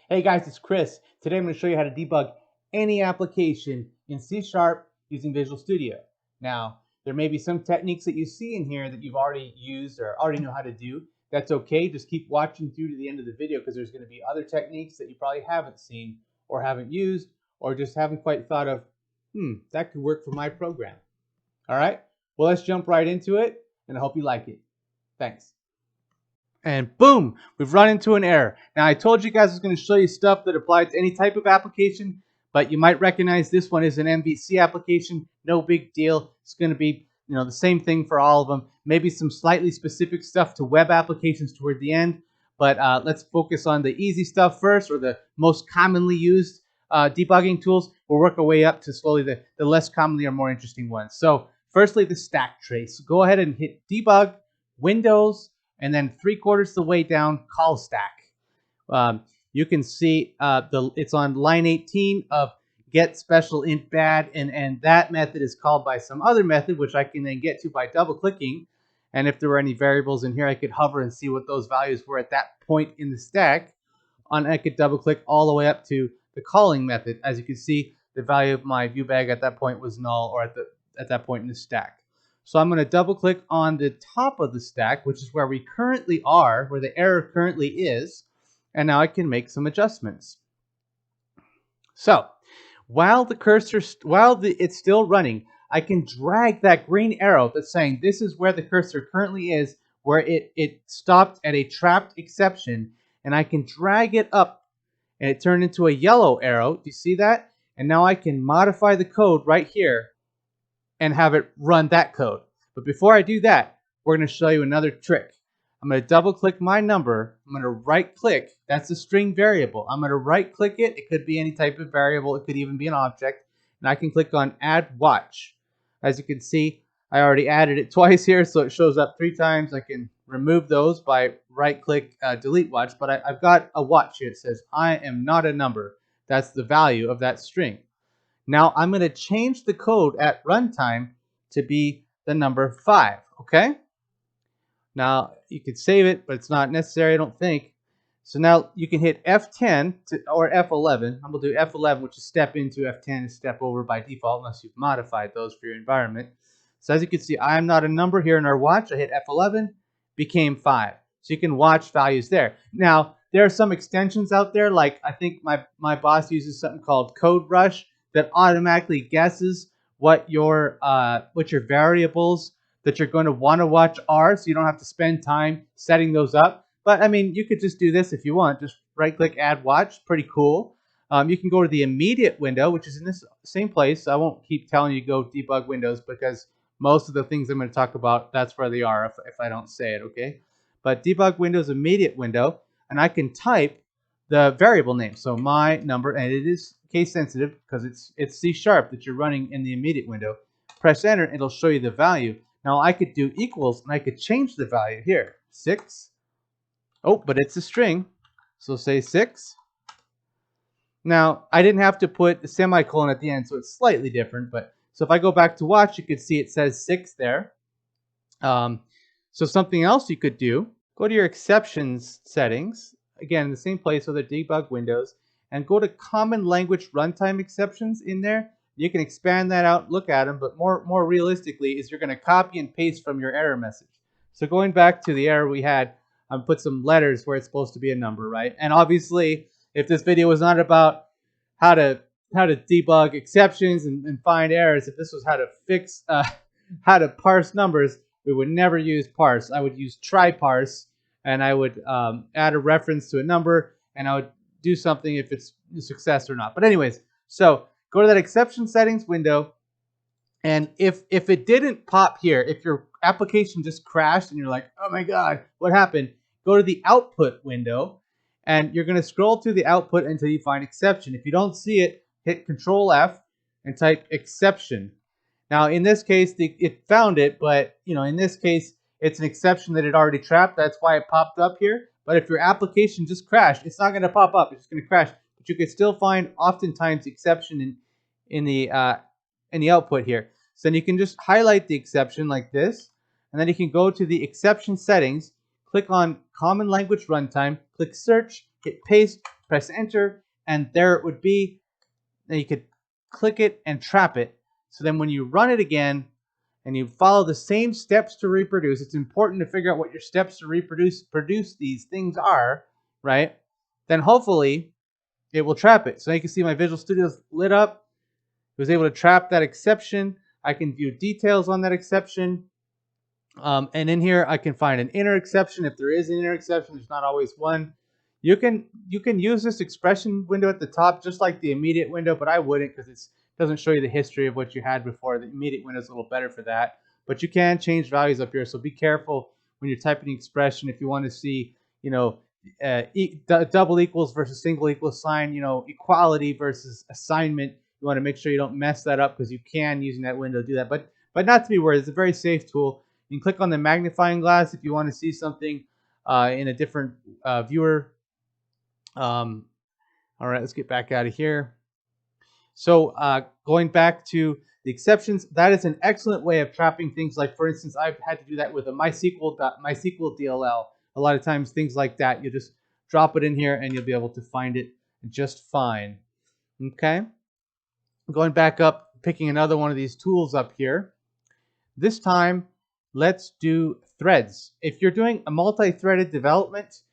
Hey guys, it's Chris. Today I'm going to show you how to debug any application in C# using Visual Studio. Now, there may be some techniques that you see in here that you've already used or already know how to do. That's okay. Just keep watching through to the end of the video because there's going to be other techniques that you probably haven't seen or haven't used or just haven't quite thought of, that could work for my program. All right, well, let's jump right into it and I hope you like it. Thanks. And boom, we've run into an error. Now, I told you guys I was going to show you stuff that applies to any type of application, but you might recognize this one is an MVC application. No big deal. It's going to be, the same thing for all of them. Maybe some slightly specific stuff to web applications toward the end, but let's focus on the easy stuff first, or the most commonly used debugging tools. We'll work our way up to slowly the less commonly or more interesting ones. So firstly, the stack trace. Go ahead and hit debug, Windows, and then 3/4 the way down, call stack. You can see it's on line 18 of get special int bad, and that method is called by some other method, which I can then get to by double clicking. And if there were any variables in here, I could hover and see what those values were at that point in the stack. I could double click all the way up to the calling method. As you can see, the value of my view bag at that point was null, or at that point in the stack. So I'm going to double click on the top of the stack, which is where we currently are, where the error currently is. And now I can make some adjustments. So while it's still running, I can drag that green arrow that's saying this is where the cursor currently is, where it stopped at a trapped exception. And I can drag it up and it turned into a yellow arrow. Do you see that? And now I can modify the code right here and have it run that code. But before I do that, we're going to show you another trick. I'm going to double click my number. I'm going to right click. That's a string variable. I'm going to right click it. It could be any type of variable. It could even be an object. And I can click on add watch. As you can see, I already added it twice here, so it shows up 3 times. I can remove those by right click delete watch. But I've got a watch here. It says I am not a number. That's the value of that string. Now I'm going to change the code at runtime to be the number 5, okay? Now you could save it, but it's not necessary, I don't think. So now you can hit F10 or F11. I'm going to do F11, which is step into, F10 is step over by default, unless you've modified those for your environment. So as you can see, I am not a number here in our watch. I hit F11, became 5. So you can watch values there. Now, there are some extensions out there, like I think my boss uses something called Code Rush, that automatically guesses what your variables that you're going to want to watch are, so you don't have to spend time setting those up. But I mean, you could just do this if you want. Just right click add watch. Pretty cool. You can go to the immediate window, which is in this same place. I won't keep telling you go debug windows because most of the things I'm going to talk about, that's where they are if I don't say it, okay? But debug windows immediate window, and I can type the variable name. So my number, and it is case sensitive because it's C# that you're running in the immediate window. Press enter, it'll show you the value. Now I could do equals and I could change the value here. 6. Oh, but it's a string. So say 6. Now I didn't have to put the semicolon at the end, so it's slightly different. But so if I go back to watch, you can see it says 6 there. So something else you could do, go to your exceptions settings. Again, in the same place with the debug windows, and go to common language runtime exceptions in there. You can expand that out, look at them, but more realistically is you're going to copy and paste from your error message. So going back to the error we had, put some letters where it's supposed to be a number, right? And obviously, if this video was not about how to debug exceptions and find errors, if this was how to fix how to parse numbers, we would never use parse. I would use try parse, and I would add a reference to a number, and I would do something if it's a success or not. But anyways, so go to that exception settings window, and if it didn't pop here, if your application just crashed and you're like, oh my god, what happened? Go to the output window, and you're going to scroll through the output until you find exception. If you don't see it, hit Control F and type exception. Now in this case, it found it, but in this case, it's an exception that it already trapped. That's why it popped up here. But if your application just crashed, it's not going to pop up. It's just going to crash. But you could still find oftentimes exception in the output here. So then you can just highlight the exception like this, and then you can go to the exception settings, click on Common Language Runtime, click Search, hit Paste, press enter, and there it would be. Then you could click it and trap it. So then when you run it again and you follow the same steps to reproduce, it's important to figure out what your steps to produce these things are, right? Then hopefully it will trap it. So you can see my Visual Studio is lit up. It was able to trap that exception. I can view details on that exception. And in here, I can find an inner exception. If there is an inner exception, there's not always one. You can use this expression window at the top just like the immediate window, but I wouldn't because it doesn't show you the history of what you had before. The immediate window is a little better for that. But you can change values up here, so be careful when you're typing an expression. If you want to see, double equals versus single equals sign, equality versus assignment, you want to make sure you don't mess that up because you can, using that window, do that. But not to be worried. It's a very safe tool. You can click on the magnifying glass if you want to see something in a different viewer. All right, let's get back out of here. So going back to the exceptions, that is an excellent way of trapping things. Like, for instance, I've had to do that with a MySQL DLL. A lot of times things like that, you just drop it in here and you'll be able to find it just fine. Okay. Going back up, picking another one of these tools up here. This time, let's do threads. If you're doing a multi-threaded development,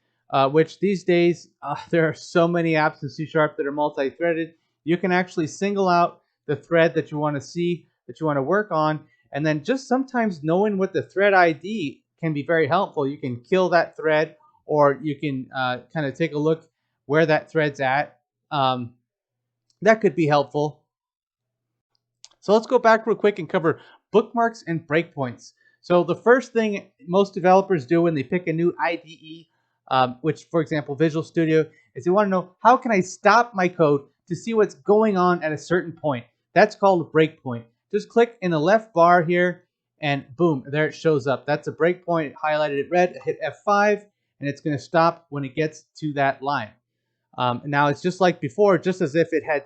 which these days there are so many apps in C# that are multi-threaded, you can actually single out the thread that you want to see, that you want to work on, and then just sometimes knowing what the thread ID can be very helpful. You can kill that thread, or you can kind of take a look where that thread's at. That could be helpful. So let's go back real quick and cover bookmarks and breakpoints. So the first thing most developers do when they pick a new IDE, which, for example, Visual Studio, is they want to know, how can I stop my code to see what's going on at a certain point? That's called a breakpoint. Just click in the left bar here, and boom, there it shows up. That's a breakpoint, highlighted in red. Hit F5, and it's going to stop when it gets to that line. Now it's just like before, just as if it had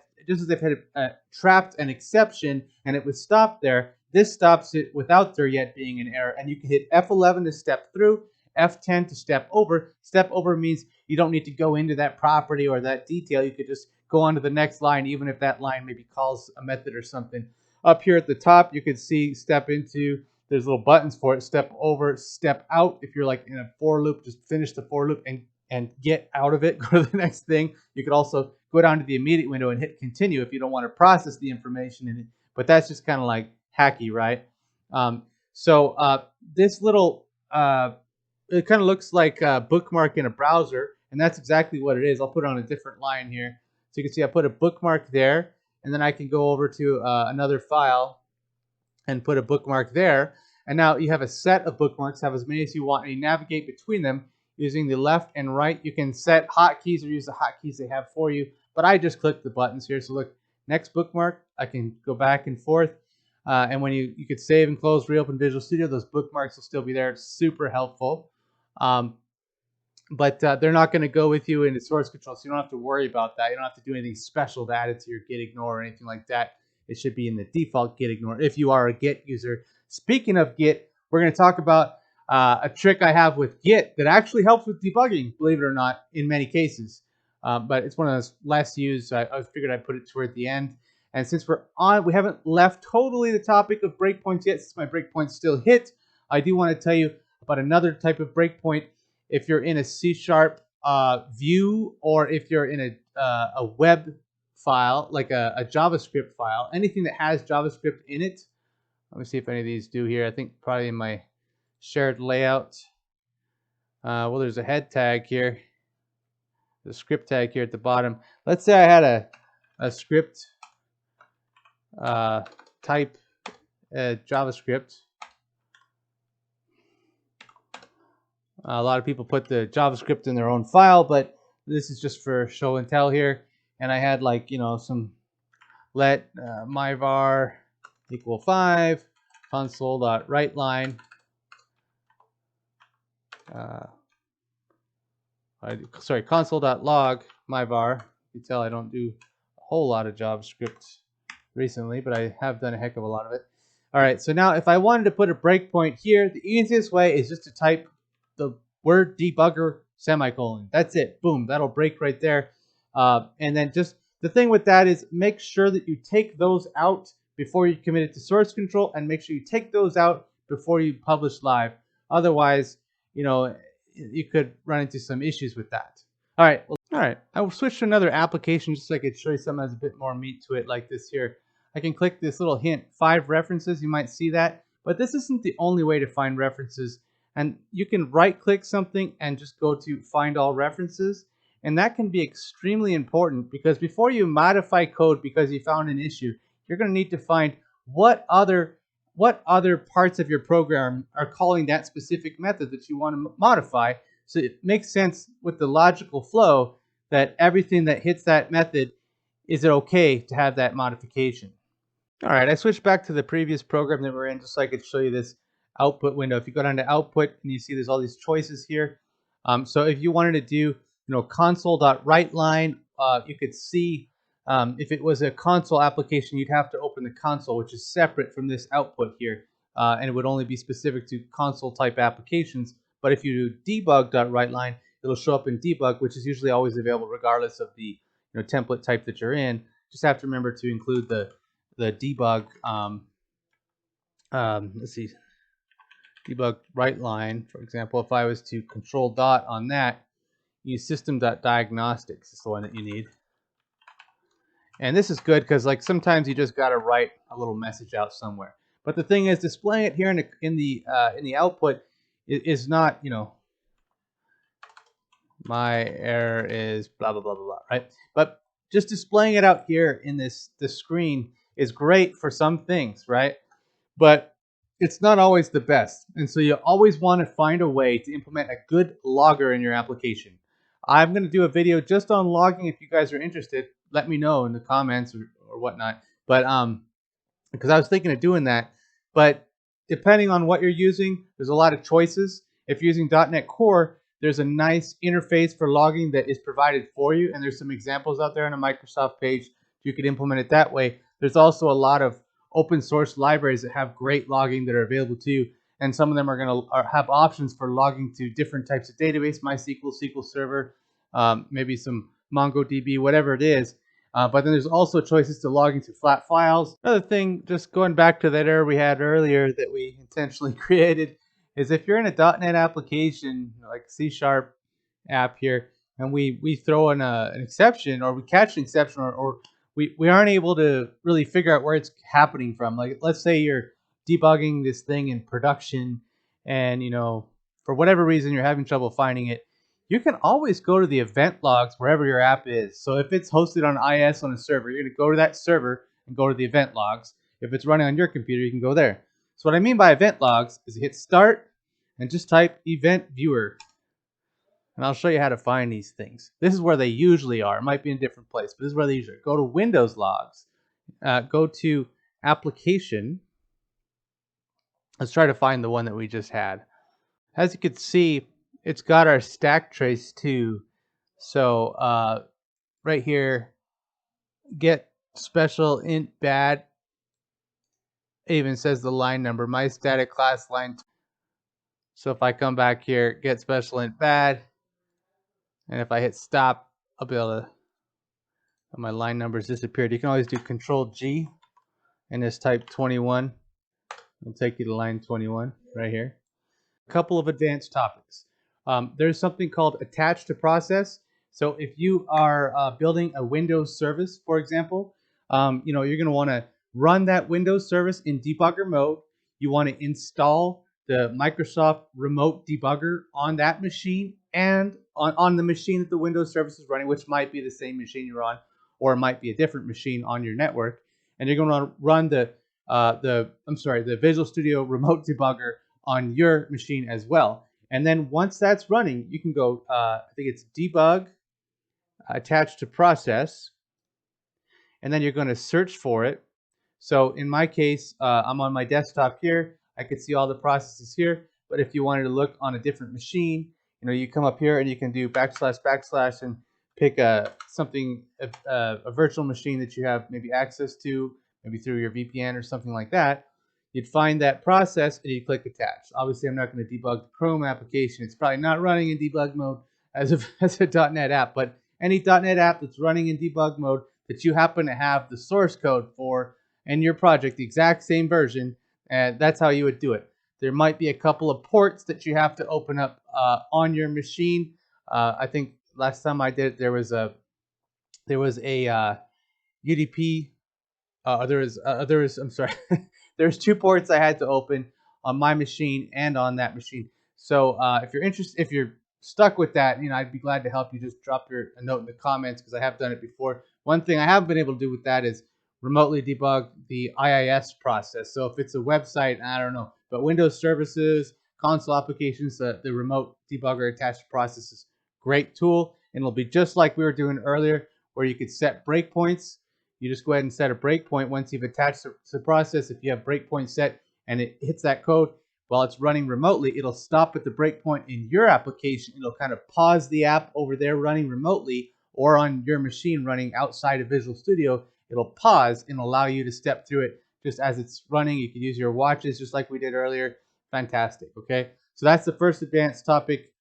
trapped an exception and it would stop there. This stops it without there yet being an error, and you can hit F11 to step through, F10 to step over. Step over means you don't need to go into that property or that detail. You could just go on to the next line, even if that line maybe calls a method or something. Up here at the top, you can see step into. There's little buttons for it. Step over, step out. If you're like in a for loop, just finish the for loop and get out of it. Go to the next thing. You could also go down to the immediate window and hit continue if you don't want to process the information in it. But that's just kind of like hacky, right? This little, it kind of looks like a bookmark in a browser, and that's exactly what it is. I'll put it on a different line here. So you can see I put a bookmark there, and then I can go over to another file and put a bookmark there. And now you have a set of bookmarks, have as many as you want, and you navigate between them using the left and right. You can set hotkeys or use the hotkeys they have for you, but I just click the buttons here. So look, next bookmark, I can go back and forth. And when you could save and close, reopen Visual Studio, those bookmarks will still be there. It's super helpful. But they're not going to go with you into source control, so you don't have to worry about that. You don't have to do anything special to add it to your git ignore or anything like that. It should be in the default git ignore if you are a Git user. Speaking of Git, we're going to talk about a trick I have with Git that actually helps with debugging, believe it or not, in many cases. But it's one of those less used, so I figured I'd put it toward the end. And since we haven't left totally the topic of breakpoints yet, since my breakpoints still hit, I do want to tell you about another type of breakpoint. If you're in a C# view, or if you're in a web file, like a JavaScript file, anything that has JavaScript in it. Let me see if any of these do here. I think probably in my shared layout. Well, there's a head tag here. The script tag here at the bottom. Let's say I had a script type JavaScript. A lot of people put the JavaScript in their own file, but this is just for show and tell here. And I had, like, some let myvar equal 5 console.writeLine. Console.log myvar. You can tell I don't do a whole lot of JavaScript recently, but I have done a heck of a lot of it. All right, so now if I wanted to put a breakpoint here, the easiest way is just to type the word debugger semicolon. That's it. Boom. That'll break right there. And then just the thing with that is make sure that you take those out before you commit it to source control, and make sure you take those out before you publish live. Otherwise, you could run into some issues with that. All right. I will switch to another application just so I could show you something that has a bit more meat to it, like this here. I can click this little hint, 5 references. You might see that, but this isn't the only way to find references. And you can right-click something and just go to Find All References. And that can be extremely important, because before you modify code because you found an issue, you're going to need to find what other parts of your program are calling that specific method that you want to modify. So it makes sense with the logical flow that everything that hits that method, is it okay to have that modification? All right, I switched back to the previous program that we're in just so I could show you this output window. If you go down to output and you see there's all these choices here. So if you wanted to do, console.writeLine, you could see if it was a console application, you'd have to open the console, which is separate from this output here. And it would only be specific to console type applications. But if you do debug.writeLine, it'll show up in debug, which is usually always available regardless of the template type that you're in. Just have to remember to include the debug, let's see, debug writeLine, for example. If I was to control dot on that, use system.diagnostics is the one that you need. And this is good because sometimes you just got to write a little message out somewhere. But the thing is, displaying it here in the output is not, my error is blah blah blah blah blah, right? But just displaying it out here in this screen is great for some things, right? But it's not always the best. And so you always want to find a way to implement a good logger in your application. I'm going to do a video just on logging. If you guys are interested, let me know in the comments or whatnot. But because I was thinking of doing that. But depending on what you're using, there's a lot of choices. If you're using .NET Core, there's a nice interface for logging that is provided for you. And there's some examples out there on a Microsoft page. You could implement it that way. There's also a lot of open source libraries that have great logging that are available to you. And some of them are going to have options for logging to different types of database, MySQL, SQL Server, maybe some MongoDB, whatever it is. But then there's also choices to logging to flat files. Another thing, just going back to that error we had earlier that we intentionally created, is if you're in a .NET application, like C# app here, and we throw in an exception, or we catch an exception, or we aren't able to really figure out where it's happening from. Like, let's say you're debugging this thing in production, and for whatever reason you're having trouble finding it, you can always go to the event logs wherever your app is. So if it's hosted on IS on a server, you're going to go to that server and go to the event logs. If it's running on your computer, you can go there. So what I mean by event logs is you hit start and just type event viewer. And I'll show you how to find these things. This is where they usually are. It might be in a different place, but this is where they usually are. Go to Windows logs. Go to application. Let's try to find the one that we just had. As you can see, it's got our stack trace too. So right here, get special int bad. It even says the line number, my static class line. So if I come back here, get special int bad, and if I hit stop, I'll be able to, my line numbers disappeared. You can always do Control G and just type 21. It'll take you to line 21 right here. A couple of advanced topics. There's something called attach to process. So if you are building a Windows service, for example, you're going to want to run that Windows service in debugger mode. You want to install the Microsoft Remote Debugger on that machine and on the machine that the Windows service is running, which might be the same machine you're on, or it might be a different machine on your network. And you're going to run the Visual Studio Remote Debugger on your machine as well. And then once that's running, you can go, I think it's debug, attach to process, and then you're going to search for it. So in my case, I'm on my desktop here. I could see all the processes here. But if you wanted to look on a different machine, you come up here and you can do / / and pick a virtual machine that you have maybe access to, maybe through your VPN or something like that. You'd find that process and you click attach. Obviously, I'm not going to debug the Chrome application. It's probably not running in debug mode as a .NET app, but any .NET app that's running in debug mode that you happen to have the source code for in your project, the exact same version, and that's how you would do it. There might be a couple of ports that you have to open up on your machine. I think last time I did it, there was a UDP. I'm sorry. There's two ports I had to open on my machine and on that machine. So if you're interested, if you're stuck with that, I'd be glad to help you. Just drop a note in the comments because I have done it before. One thing I haven't been able to do with that is remotely debug the IIS process. So if it's a website, I don't know, but Windows services, console applications, the remote debugger attached process is a great tool, and it'll be just like we were doing earlier, where you could set breakpoints. You just go ahead and set a breakpoint once you've attached the process. If you have breakpoint set and it hits that code while it's running remotely, it'll stop at the breakpoint in your application. It'll kind of pause the app over there running remotely, or on your machine running outside of Visual Studio. It'll pause and allow you to step through it just as it's running. You can use your watches just like we did earlier. Fantastic. Okay, so that's the first advanced topic.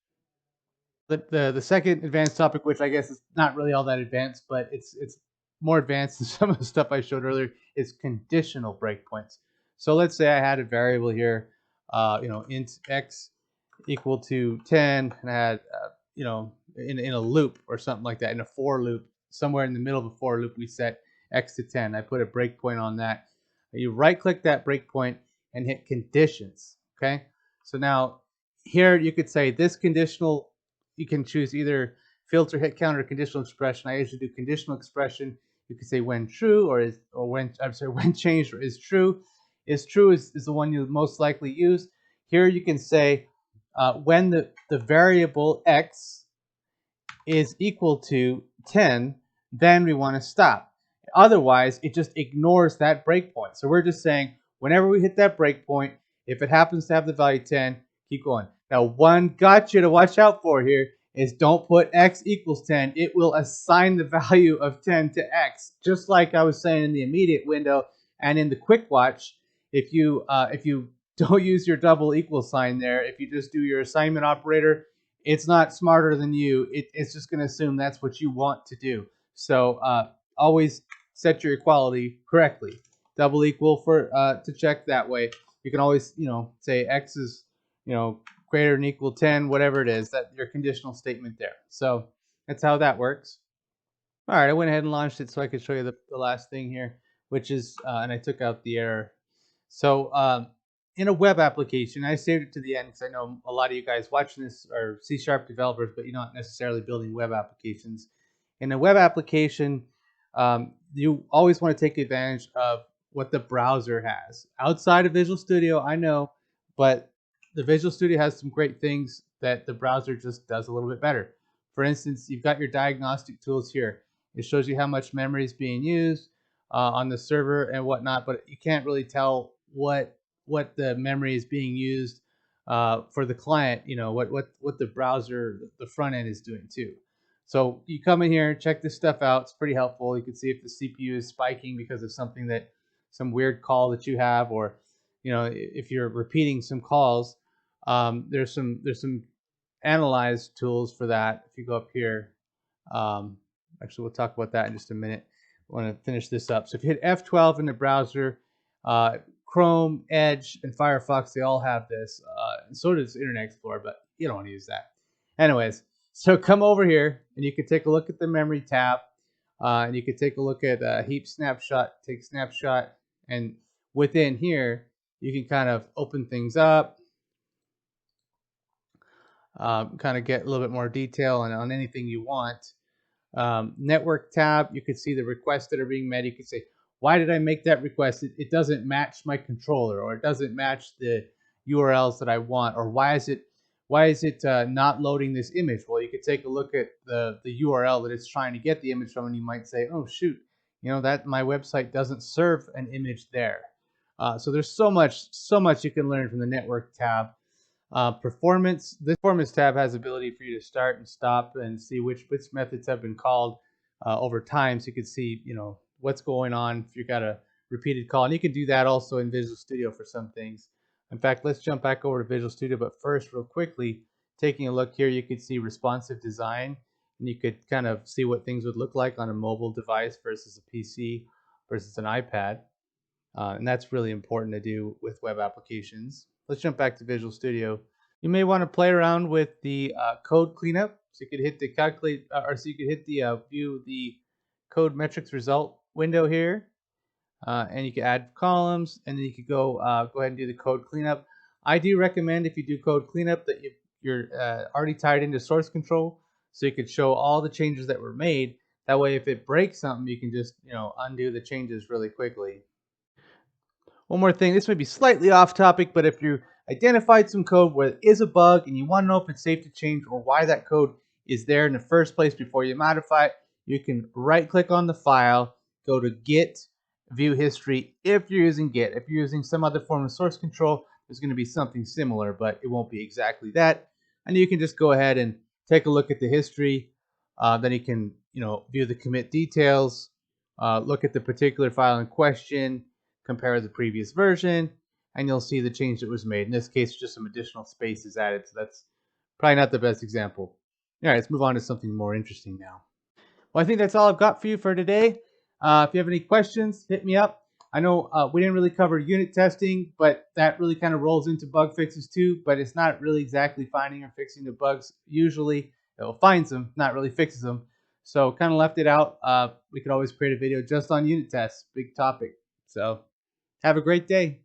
The second advanced topic, which I guess is not really all that advanced, but it's more advanced than some of the stuff I showed earlier, is conditional breakpoints. So let's say I had a variable here, int x equal to 10, and I had, in a loop or something like that, in a for loop, somewhere in the middle of a for loop, we set x to 10. I put a breakpoint on that. You right-click that breakpoint and hit conditions. Okay, so now here you could say this conditional. You can choose either filter, hit count, or conditional expression. I usually do conditional expression. You could say when true when changed or is true. Is true is the one you most likely use. Here you can say when the variable x is equal to 10, then we want to stop. Otherwise, it just ignores that breakpoint. So we're just saying whenever we hit that breakpoint, if it happens to have the value 10, keep going. Now, one gotcha to watch out for here is don't put x equals 10. It will assign the value of 10 to x, just like I was saying in the immediate window and in the quick watch. If you don't use your double equal sign there, if you just do your assignment operator, it's not smarter than you. It's just going to assume that's what you want to do. So always set your equality correctly. Double equal for to check that way. You can always say x is greater than equal 10, whatever it is, that your conditional statement there. So that's how that works. All right, I went ahead and launched it so I could show you the last thing here, which is, and I took out the error. So in a web application, I saved it to the end because I know a lot of you guys watching this are C# developers, but you're not necessarily building web applications. In a web application, you always want to take advantage of what the browser has. Outside of Visual Studio, I know, but the Visual Studio has some great things that the browser just does a little bit better. For instance, you've got your diagnostic tools here. It shows you how much memory is being used on the server and whatnot, but you can't really tell what the memory is being used for the client. What the browser, the front end is doing too. So you come in here, check this stuff out. It's pretty helpful. You can see if the CPU is spiking because of some weird call that you have, or if you're repeating some calls. There's some analyze tools for that. If you go up here, actually we'll talk about that in just a minute. I want to finish this up. So if you hit F12 in the browser, Chrome, Edge, and Firefox, they all have this. And so does Internet Explorer, but you don't want to use that. Anyways, so come over here and you can take a look at the memory tab, and you can take a look at heap snapshot, take snapshot, and within here you can kind of open things up, kind of get a little bit more detail on anything you want. Network tab, you can see the requests that are being made. You can say, why did I make that request? It doesn't match my controller, or it doesn't match the URLs that I want, or why is it not loading this image? Well, you could take a look at the URL that it's trying to get the image from, and you might say, oh shoot, that my website doesn't serve an image there. So there's so much you can learn from the network tab. Performance. This performance tab has the ability for you to start and stop and see which methods have been called over time, so you can see what's going on if you've got a repeated call, and you can do that also in Visual Studio for some things. In fact, let's jump back over to Visual Studio, but first, real quickly, taking a look here, you can see responsive design. and you could kind of see what things would look like on a mobile device versus a PC versus an iPad. And that's really important to do with web applications. Let's jump back to Visual Studio. You may want to play around with the code cleanup. So you could hit the calculate, or so you could hit the view the code metrics result window here, and you can add columns, and then you could go ahead and do the code cleanup. I do recommend if you do code cleanup that you're already tied into source control, so you could show all the changes that were made. That way, if it breaks something, you can just undo the changes really quickly. One more thing, this may be slightly off topic, but if you identified some code where it is a bug and you want to know if it's safe to change or why that code is there in the first place before you modify it, you can right click on the file, go to Git, view history if you're using Git. If you're using some other form of source control, there's going to be something similar, but it won't be exactly that. And you can just go ahead and take a look at the history. Then you can view the commit details, look at the particular file in question, compare the previous version, and you'll see the change that was made. In this case, just some additional space is added, so that's probably not the best example. All right, let's move on to something more interesting now. Well, I think that's all I've got for you for today. If you have any questions, hit me up. I know we didn't really cover unit testing, but that really kind of rolls into bug fixes too, but it's not really exactly finding or fixing the bugs. Usually it finds them, not really fixes them. So kind of left it out. We could always create a video just on unit tests, big topic. So have a great day.